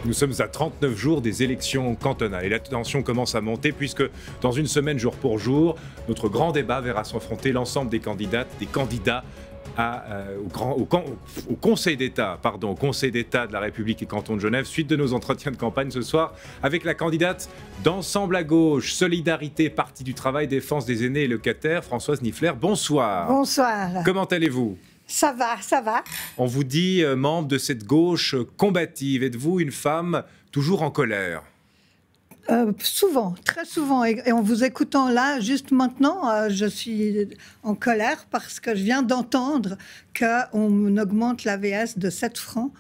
Nous sommes à 39 jours des élections cantonales et la tension commence à monter puisque dans une semaine, jour pour jour, notre grand débat verra s'affronter l'ensemble des candidats au Conseil d'État, au Conseil d'État de la République et canton de Genève, suite de nos entretiens de campagne ce soir avec la candidate d'Ensemble à gauche, Solidarité, Parti du travail, Défense des aînés et locataires, Françoise Niffler. Bonsoir. Bonsoir. Comment allez-vous ? Ça va, ça va. On vous dit membre de cette gauche combative. Êtes-vous une femme toujours en colère ? Souvent, très souvent. Et en vous écoutant là, juste maintenant, je suis en colère parce que je viens d'entendre qu'on augmente l'AVS de 7 francs,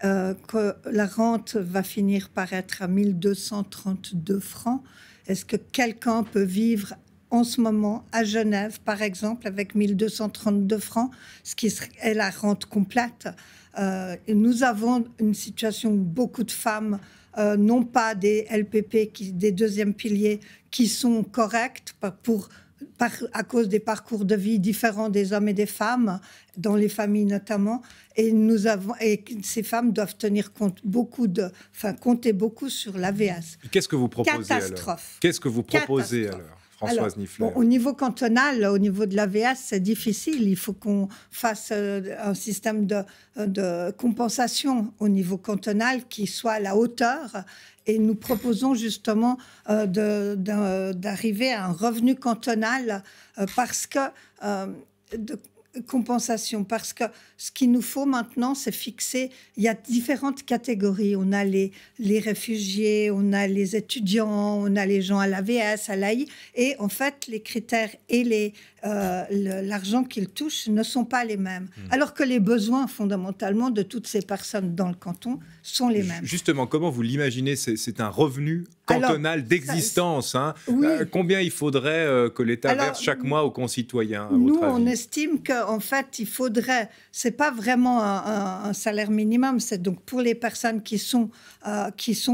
que la rente va finir par être à 1232 francs. Est-ce que quelqu'un peut vivre en ce moment à Genève, par exemple, avec 1232 francs, ce qui est la rente complète? Nous avons une situation où beaucoup de femmes non pas des LPP, des deuxièmes piliers, qui sont corrects à cause des parcours de vie différents des hommes et des femmes, dans les familles notamment. Et ces femmes doivent tenir compte compter beaucoup sur l'AVS. Qu'est-ce que vous proposez Catastrophe. alors ? Qu'est-ce que vous proposez alors ? Françoise Niffler. Au niveau cantonal, au niveau de l'AVS, c'est difficile. Il faut qu'on fasse un système de compensation au niveau cantonal qui soit à la hauteur. Et nous proposons justement d'arriver à un revenu cantonal de compensation, parce que ce qu'il nous faut maintenant, c'est fixer. Il y a différentes catégories. On a les réfugiés, on a les étudiants, on a les gens à l'AVS, à l'AI, et en fait, les critères et l'argent qu'ils touchent ne sont pas les mêmes. Alors que les besoins fondamentalement de toutes ces personnes dans le canton sont les mêmes. Justement, comment vous l'imaginez ? C'est un revenu cantonal d'existence. Oui. Combien il faudrait que l'État verse chaque mois aux concitoyens, à votre Nous, avis ? on estime qu'en fait, il faudrait... C'est pas vraiment un salaire minimum, c'est donc pour les personnes qui sont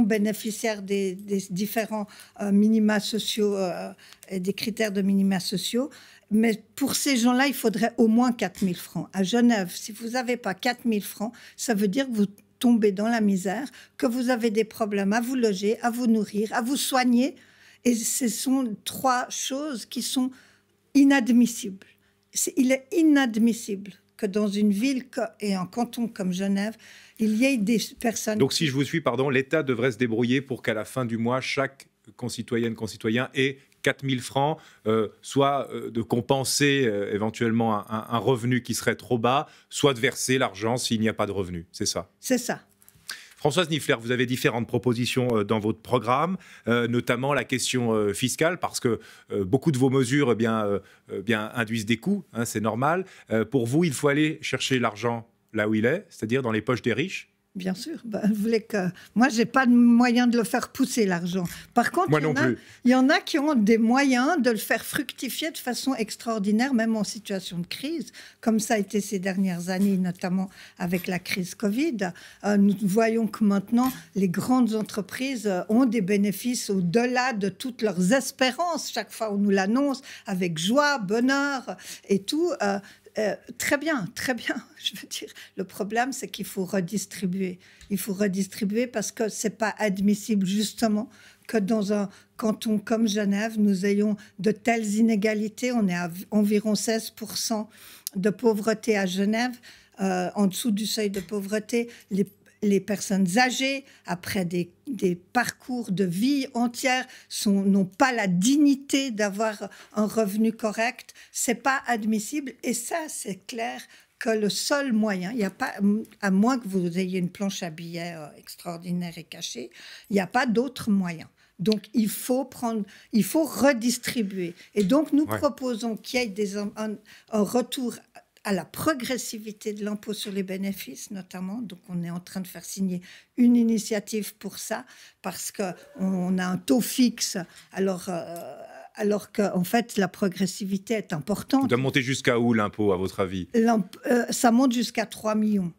bénéficiaires des différents minima sociaux et des critères de minima sociaux. Mais pour ces gens-là, il faudrait au moins 4 000 francs. À Genève, si vous n'avez pas 4 000 francs, ça veut dire que vous tombez dans la misère, que vous avez des problèmes à vous loger, à vous nourrir, à vous soigner. Et ce sont 3 choses qui sont inadmissibles. Il est inadmissible que dans une ville et un canton comme Genève, il y ait des personnes... Donc si je vous suis, l'État devrait se débrouiller pour qu'à la fin du mois, chaque concitoyen ait 4 000 francs, soit de compenser éventuellement un revenu qui serait trop bas, soit de verser l'argent s'il n'y a pas de revenu. C'est ça ? C'est ça. Françoise Niffler, vous avez différentes propositions dans votre programme, notamment la question fiscale, parce que beaucoup de vos mesures induisent des coûts, c'est normal. Pour vous, il faut aller chercher l'argent là où il est, c'est-à-dire dans les poches des riches. Bien sûr. Vous voulez que... Moi, je n'ai pas de moyen de le faire pousser, l'argent. Par contre, il y en a qui ont des moyens de le faire fructifier de façon extraordinaire, même en situation de crise, comme ça a été ces dernières années, notamment avec la crise Covid. Nous voyons que maintenant, les grandes entreprises ont des bénéfices au-delà de toutes leurs espérances, chaque fois on nous l'annonce, avec joie, bonheur et tout. Très bien, très bien. Je veux dire, le problème, c'est qu'il faut redistribuer. Il faut redistribuer parce que c'est pas admissible, justement, que dans un canton comme Genève, nous ayons de telles inégalités. On est à environ 16% de pauvreté à Genève. En dessous du seuil de pauvreté, les personnes âgées, après des parcours de vie entière, n'ont pas la dignité d'avoir un revenu correct. C'est pas admissible. Et ça, c'est clair que le seul moyen, il n'y a pas, à moins que vous ayez une planche à billets extraordinaire et cachée, il n'y a pas d'autre moyen. Donc, il faut redistribuer. Et donc, nous proposons qu'il y ait un retour à la progressivité de l'impôt sur les bénéfices, notamment. Donc, on est en train de faire signer une initiative pour ça, parce qu'on a un taux fixe, alors qu'en fait, la progressivité est importante. Ça doit monter jusqu'à où, l'impôt, à votre avis ? Ça monte jusqu'à 3 millions.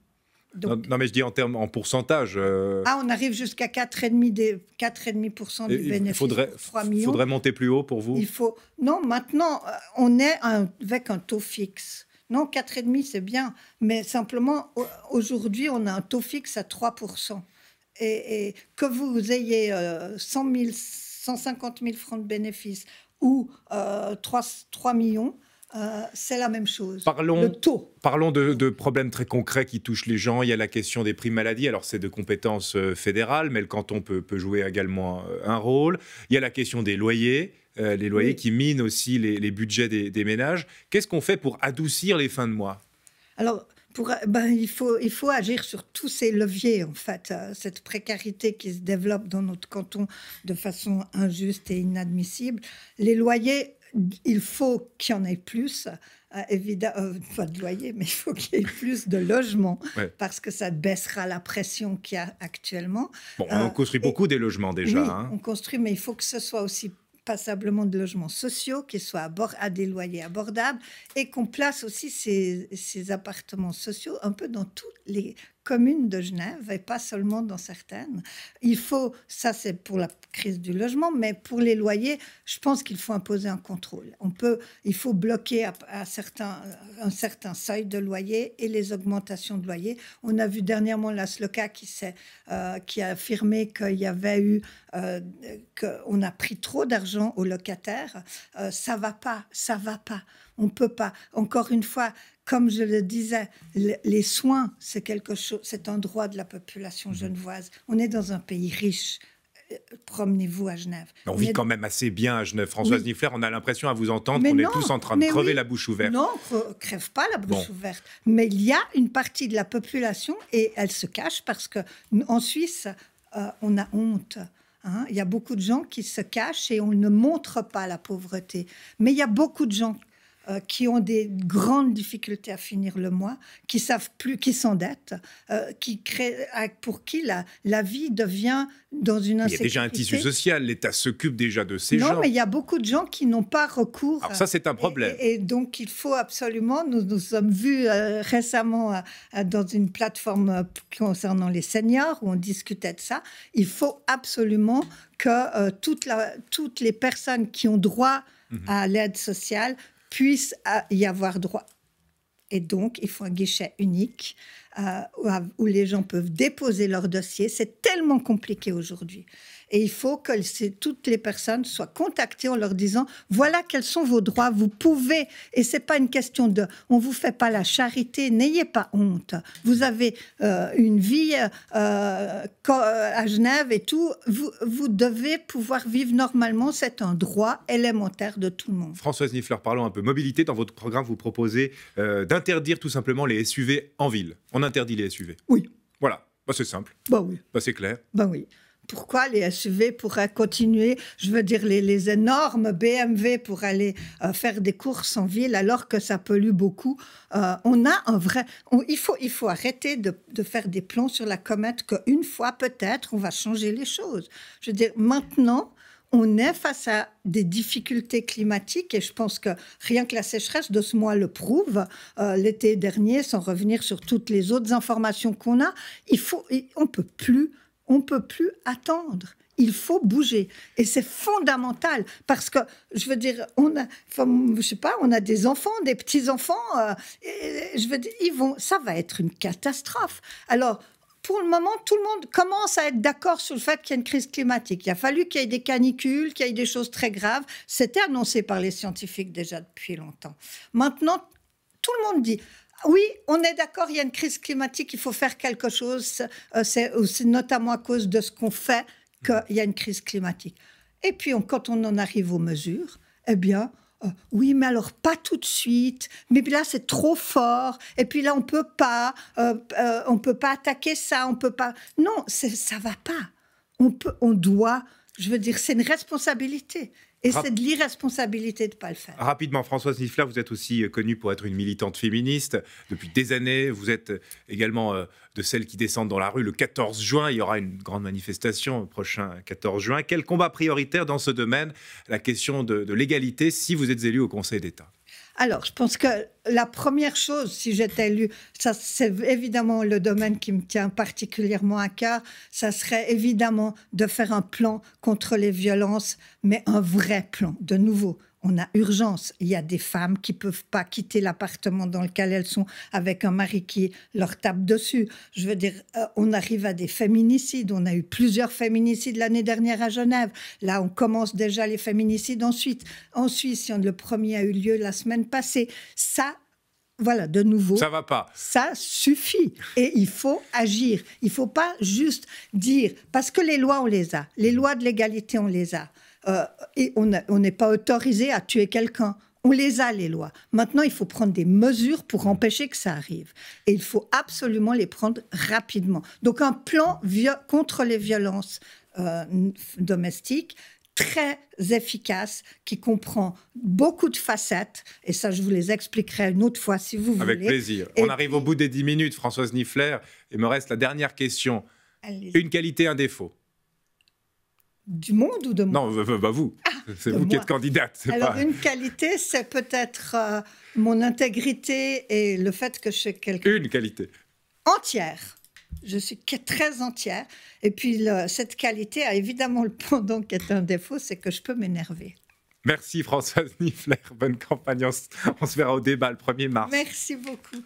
Donc, non, mais je dis en pourcentage. On arrive jusqu'à 4,5% du bénéfice. Il faudrait monter plus haut pour vous ? Non, maintenant, on est avec un taux fixe. Non, 4,5, c'est bien. Mais simplement, aujourd'hui, on a un taux fixe à 3%. et que vous ayez 100 000, 150 000 francs de bénéfices ou 3 millions, c'est la même chose. Le taux. Parlons de problèmes très concrets qui touchent les gens. Il y a la question des primes maladie. Alors, c'est de compétence fédérale, mais le canton peut jouer également un rôle. Il y a la question des loyers. Les loyers qui minent aussi les budgets des ménages. Qu'est-ce qu'on fait pour adoucir les fins de mois? Alors, il faut agir sur tous ces leviers, en fait. Cette précarité qui se développe dans notre canton de façon injuste et inadmissible. Les loyers, il faut qu'il y en ait plus. Évidemment, pas de loyer, mais il faut qu'il y ait plus de logements, parce que ça baissera la pression qu'il y a actuellement. Bon, on construit beaucoup des logements déjà. Oui, on construit, mais il faut que ce soit aussi passablement de logements sociaux, qui soient à des loyers abordables, et qu'on place aussi ces appartements sociaux un peu dans toutes les communes de Genève et pas seulement dans certaines. Il faut, ça c'est pour la crise du logement, mais pour les loyers, je pense qu'il faut imposer un contrôle. Il faut bloquer un certain seuil de loyer et les augmentations de loyer. On a vu dernièrement la SLOCA qui a affirmé qu'il y avait eu, qu'on a pris trop d'argent aux locataires. Ça va pas. On peut pas. Encore une fois, comme je le disais, les soins, c'est un droit de la population genevoise. On est dans un pays riche. Promenez-vous à Genève. On vit quand même assez bien à Genève. Françoise Nifler, on a l'impression à vous entendre qu'on est tous en train de crever la bouche ouverte. Non, on ne crève pas la bouche ouverte. Mais il y a une partie de la population, et elle se cache parce qu'en Suisse, on a honte. Il y a beaucoup de gens qui se cachent et on ne montre pas la pauvreté. Mais il y a beaucoup de gens qui ont des grandes difficultés à finir le mois, qui savent plus, qui s'endettent, pour qui la vie devient dans une insécurité. Il y a déjà un tissu social, l'État s'occupe déjà de ces gens. Non, mais il y a beaucoup de gens qui n'ont pas recours. Alors ça, c'est un problème. Et donc, il faut absolument, nous sommes vus récemment dans une plateforme concernant les seniors, où on discutait de ça. Il faut absolument que toutes les personnes qui ont droit à l'aide sociale puissent y avoir droit. Et donc, il faut un guichet unique où les gens peuvent déposer leur dossier. C'est tellement compliqué aujourd'hui. Et il faut que toutes les personnes soient contactées en leur disant « Voilà quels sont vos droits, vous pouvez... » Et ce n'est pas une question de « On ne vous fait pas la charité, n'ayez pas honte. Vous avez une vie à Genève et tout. Vous devez pouvoir vivre normalement. C'est un droit élémentaire de tout le monde. » Françoise Nifler, parlons un peu mobilité. Dans votre programme, vous proposez d'interdire tout simplement les SUV en ville. On interdit les SUV. Oui. Voilà. C'est simple. Oui. C'est clair. Oui. Pourquoi les SUV pourraient continuer, je veux dire les énormes BMW pour aller faire des courses en ville alors que ça pollue beaucoup. On a un vrai... il faut arrêter de faire des plans sur la comète qu'une fois peut-être on va changer les choses. Je veux dire, maintenant... On est face à des difficultés climatiques et je pense que rien que la sécheresse de ce mois le prouve. L'été dernier, sans revenir sur toutes les autres informations qu'on a, on peut plus attendre. Il faut bouger. Et c'est fondamental parce que, je veux dire, on a des enfants, des petits-enfants, je veux dire, ça va être une catastrophe. Alors, pour le moment, tout le monde commence à être d'accord sur le fait qu'il y a une crise climatique. Il a fallu qu'il y ait des canicules, qu'il y ait des choses très graves. C'était annoncé par les scientifiques déjà depuis longtemps. Maintenant, tout le monde dit... Oui, on est d'accord, il y a une crise climatique, il faut faire quelque chose. C'est notamment à cause de ce qu'on fait qu'il y a une crise climatique. Et puis, quand on en arrive aux mesures, eh bien... oui, mais alors pas tout de suite. Mais là, c'est trop fort. Et puis là, on peut pas attaquer ça. On peut pas. Non, ça va pas. On doit. Je veux dire, c'est une responsabilité. Et c'est de l'irresponsabilité de ne pas le faire. Rapidement, Françoise Nifler, vous êtes aussi connue pour être une militante féministe. Depuis des années, vous êtes également de celles qui descendent dans la rue. Le 14 juin, il y aura une grande manifestation le prochain 14 juin. Quel combat prioritaire dans ce domaine? La question de l'égalité si vous êtes élu au Conseil d'État. Alors, je pense que la première chose, si j'étais élue, ça c'est évidemment le domaine qui me tient particulièrement à cœur, ça serait évidemment de faire un plan contre les violences, mais un vrai plan, de nouveau. on a urgence. Il y a des femmes qui ne peuvent pas quitter l'appartement dans lequel elles sont avec un mari qui leur tape dessus. Je veux dire, on arrive à des féminicides. On a eu plusieurs féminicides l'année dernière à Genève. Là, on commence déjà les féminicides ensuite. En Suisse, le premier a eu lieu la semaine passée. Ça, voilà, de nouveau, ça va pas. Ça suffit. Et il faut agir. Il ne faut pas juste dire, parce que les lois, on les a. Les lois de l'égalité, on les a. Et on n'est pas autorisé à tuer quelqu'un. On les a, les lois. Maintenant, il faut prendre des mesures pour empêcher que ça arrive. Et il faut absolument les prendre rapidement. Donc, un plan contre les violences domestiques, très efficace, qui comprend beaucoup de facettes. Et ça, je vous les expliquerai une autre fois, si vous voulez. Avec plaisir. On arrive au bout des 10 minutes, Françoise Nifler. Il me reste la dernière question. Allez-y. Une qualité, un défaut. Du monde ou de moi? Non, vous. C'est vous qui êtes candidate. Alors, une qualité, c'est peut-être mon intégrité et le fait que je suis quelqu'un... Une qualité. Entière. Je suis très entière. Et puis, cette qualité a évidemment le pendant qui est un défaut, c'est que je peux m'énerver. Merci Françoise Nifler. Bonne campagne. On se verra au débat le 1er mars. Merci beaucoup.